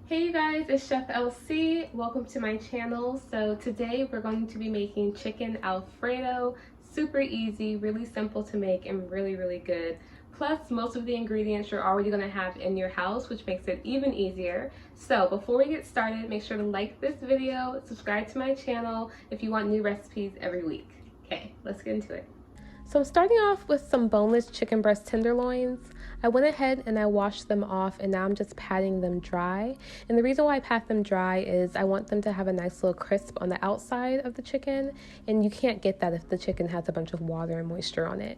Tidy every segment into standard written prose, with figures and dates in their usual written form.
Hey you guys, it's Chef LC. Welcome to my channel. So today we're going to be making chicken Alfredo. Super easy, really simple to make, and really good. Plus, most of the ingredients you're already going to have in your house, which makes it even easier. So before we get started, make sure to like this video, subscribe to my channel if you want new recipes every week. Okay, let's get into it. So I'm starting off with some boneless chicken breast tenderloins. I went ahead and I washed them off, and now I'm just patting them dry. And the reason why I pat them dry is I want them to have a nice little crisp on the outside of the chicken, and you can't get that if the chicken has a bunch of water and moisture on it.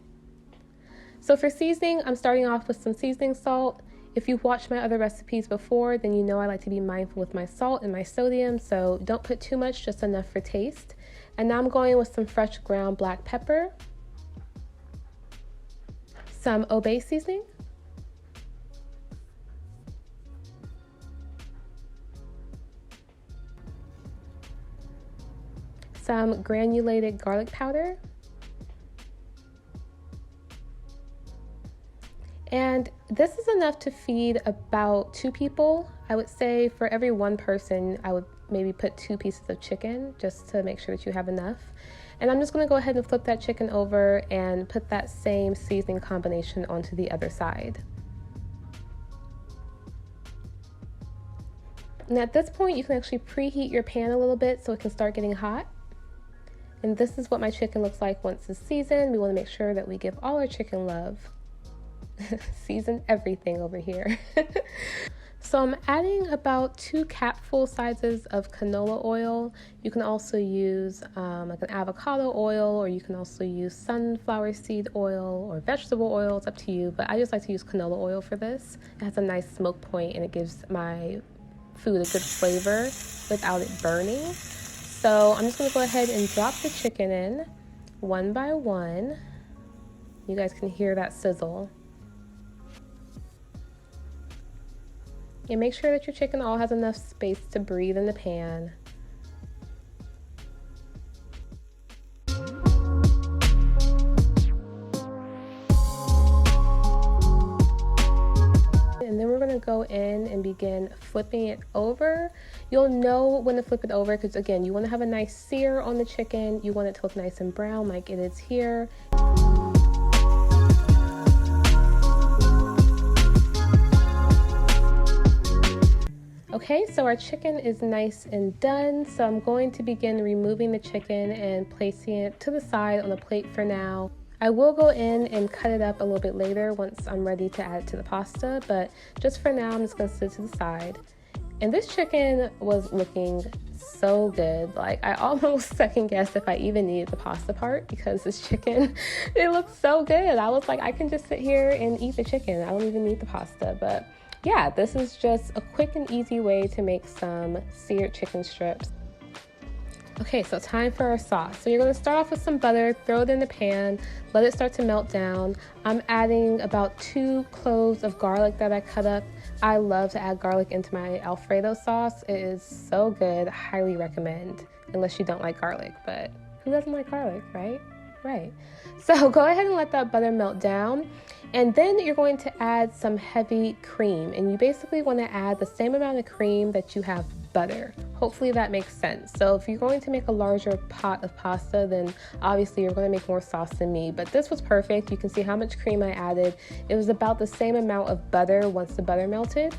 So for seasoning, I'm starting off with some seasoning salt. If you've watched my other recipes before, then you know I like to be mindful with my salt and my sodium, so don't put too much, just enough for taste. And now I'm going with some fresh ground black pepper, some Obey seasoning, some granulated garlic powder, and this is enough to feed about 2 people. I would say for every 1 person, I would maybe put 2 pieces of chicken just to make sure that you have enough. And I'm just going to go ahead and flip that chicken over and put that same seasoning combination onto the other side. And at this point, you can actually preheat your pan a little bit so it can start getting hot. And this is what my chicken looks like once it's seasoned. We want to make sure that we give all our chicken love. Season everything over here. So I'm adding about 2 capful sizes of canola oil. You can also use like an avocado oil, or you can also use sunflower seed oil or vegetable oil. It's up to you, but I just like to use canola oil for this. It has a nice smoke point and it gives my food a good flavor without it burning. So I'm just going to go ahead and drop the chicken in one by one. You guys can hear that sizzle. And make sure that your chicken all has enough space to breathe in the pan. And then we're going to go in and begin flipping it over. You'll know when to flip it over because, again, you want to have a nice sear on the chicken. You want it to look nice and brown like it is here. Okay, so our chicken is nice and done, so I'm going to begin removing the chicken and placing it to the side on the plate for now. I will go in and cut it up a little bit later once I'm ready to add it to the pasta, but just for now I'm just going to sit it to the side. And this chicken was looking so good. Like, I almost second guessed if I even needed the pasta part because this chicken, it looks so good. I was like, I can just sit here and eat the chicken. I don't even need the pasta, but yeah, this is just a quick and easy way to make some seared chicken strips. Okay, so time for our sauce. So you're going to start off with some butter, throw it in the pan, let it start to melt down. I'm adding about 2 cloves of garlic that I cut up. I love to add garlic into my Alfredo sauce. It is so good. Highly recommend, unless you don't like garlic, but who doesn't like garlic, right? Right. So go ahead and let that butter melt down. And then you're going to add some heavy cream, and you basically want to add the same amount of cream that you have butter. Hopefully that makes sense. So if you're going to make a larger pot of pasta, then obviously you're going to make more sauce than me, but this was perfect. You can see how much cream I added. It was about the same amount of butter once the butter melted.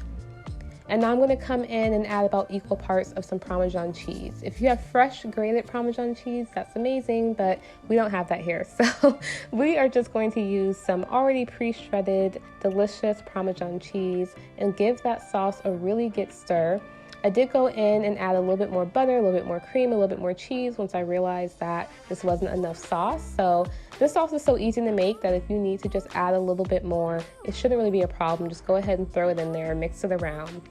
And now I'm going to come in and add about equal parts of some Parmesan cheese. If you have fresh grated Parmesan cheese, that's amazing, but we don't have that here. So we are just going to use some already pre-shredded, delicious Parmesan cheese and give that sauce a really good stir. I did go in and add a little bit more butter, a little bit more cream, a little bit more cheese once I realized that this wasn't enough sauce. So this sauce is so easy to make that if you need to just add a little bit more, it shouldn't really be a problem. Just go ahead and throw it in there, mix it around.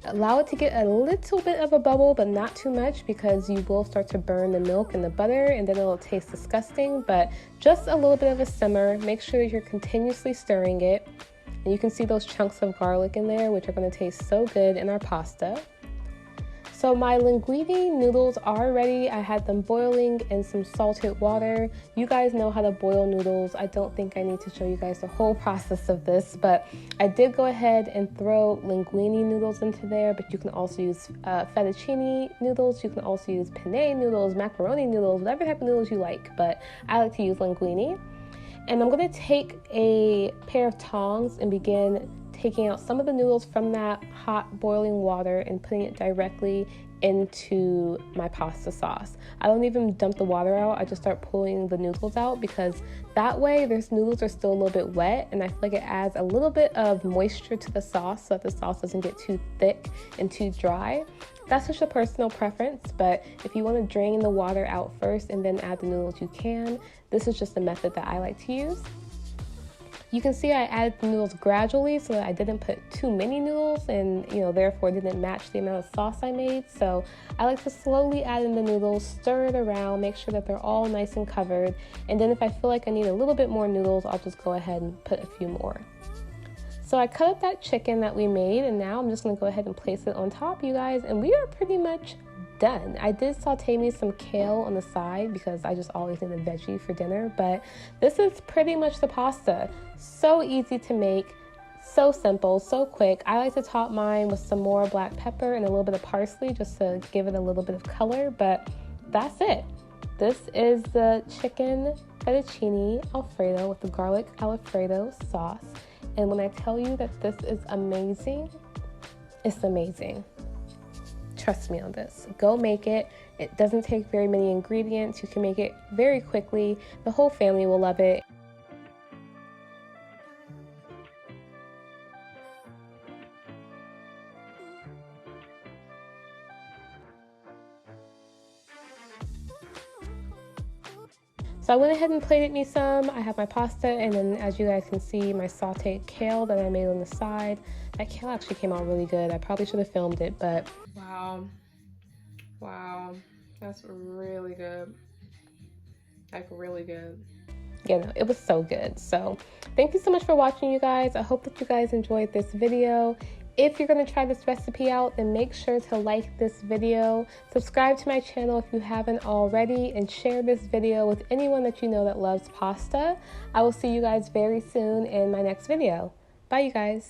Allow it to get a little bit of a bubble, but not too much, because you will start to burn the milk and the butter and then it'll taste disgusting. But just a little bit of a simmer. Make sure that you're continuously stirring it. And you can see those chunks of garlic in there, which are going to taste so good in our pasta. So my linguine noodles are ready. I had them boiling in some salted water. You guys know how to boil noodles. I don't think I need to show you guys the whole process of this, but I did go ahead and throw linguine noodles into there, but you can also use fettuccine noodles. You can also use penne noodles, macaroni noodles, whatever type of noodles you like, but I like to use linguine. And I'm going to take a pair of tongs and begin taking out some of the noodles from that hot boiling water and putting it directly into my pasta sauce. I don't even dump the water out. I just start pulling the noodles out because that way those noodles are still a little bit wet, and I feel like it adds a little bit of moisture to the sauce so that the sauce doesn't get too thick and too dry. That's just a personal preference, but if you want to drain the water out first and then add the noodles, you can. This is just the method that I like to use. You can see I added the noodles gradually so that I didn't put too many noodles and, therefore didn't match the amount of sauce I made. So I like to slowly add in the noodles, stir it around, make sure that they're all nice and covered. And then if I feel like I need a little bit more noodles, I'll just go ahead and put a few more. So I cut up that chicken that we made, and now I'm just going to go ahead and place it on top, you guys, and we are pretty much done. I did saute me some kale on the side because I just always need a veggie for dinner, but this is pretty much the pasta. So easy to make, so simple, so quick. I like to top mine with some more black pepper and a little bit of parsley just to give it a little bit of color, but that's it. This is the chicken fettuccine Alfredo with the garlic Alfredo sauce. And when I tell you that this is amazing, it's amazing. Trust me on this. Go make it. It doesn't take very many ingredients. You can make it very quickly. The whole family will love it. So I went ahead and plated me some. I have my pasta, and then as you guys can see, my sauteed kale that I made on the side. That kale actually came out really good. I probably should have filmed it, but wow, that's really good. Like really good. It was so good. So thank you so much for watching, you guys. I hope that you guys enjoyed this video. If you're going to try this recipe out, then make sure to like this video, subscribe to my channel if you haven't already, and share this video with anyone that you know that loves pasta. I will see you guys very soon in my next video. Bye, you guys.